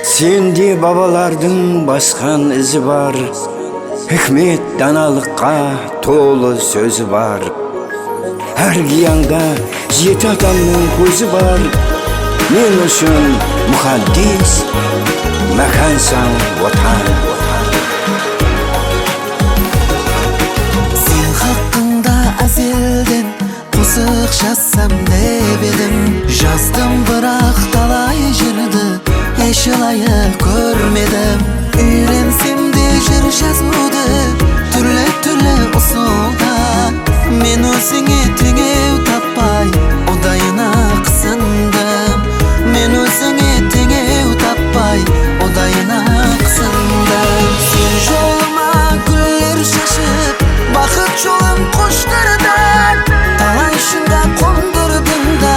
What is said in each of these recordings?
Сенде бабалардың басқан ізі бар, хикмет даналыққа толы сөзі бар. Әр қиянда жеті адамның көзі бар. Мен үшін мұхаддис, мәкансаң отан. Сен хақыңда әзелден қосық жазсам деп едім. Жаздым бірақ талай жерді ешілайы көрмедім. Үйренсем де жыр жазуды түрлі ұсылда. Мен өзіңе теңеу таппай одайына қысындым. Мен өзіңе теңеу таппай одайына қысындым. Сен жолыма гүлдер шашып бақыт жолын қоштырдың. Талай шыңға қондырдың да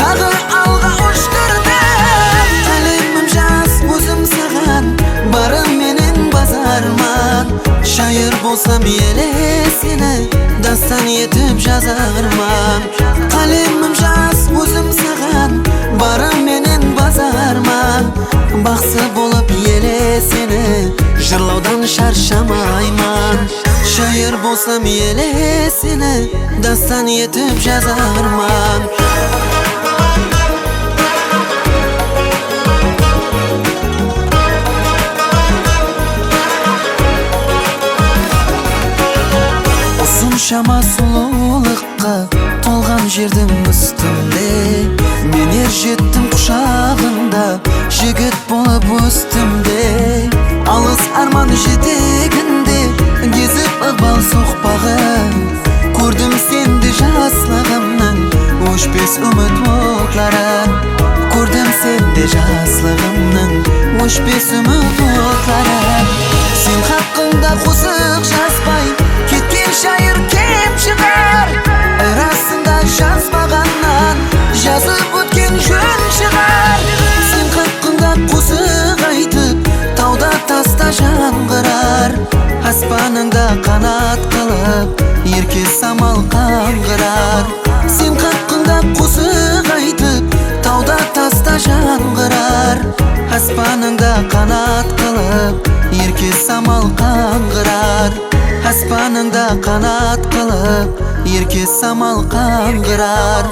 тағы алға ұштырдың. Қалемім жаз өзім саған, барым менен базарман. Шайыр болсам елесені дастан етіп жазарман. Қалемім жаз өзім саған, барым менен базарман. Бақсы болып елесені жырлаудан шаршамайман. Шайыр болсам елесені дастан етіп жазарман. Шама сұлулыққа толған жердің үстінде, мен ер жеттім құшағында, жігіт болып өстім де. Алыс арман жетегінде кезіп ықпал соқпағы, көрдім сенде жаслығымның өшпес үміт отларын. Көрдім сенде жаслығымның өшпес үміт отларын. Сен хақыңда қосық жазбай кеткен шайыр кем шығар. Арасында жазбағаннан жазып өткен жөн шығар. Сен хақыңда қосық айтып тауда таста жаңғырар. Аспаныңда қанат қылып ерке самал қаңғырар. Сен хақыңда қосық айтып тауда таста жаңғырар. Аспаныңда қанат қылып ерке самал қаңғырар. Аспаныңда қанат қылып ерке самал қаңғырар.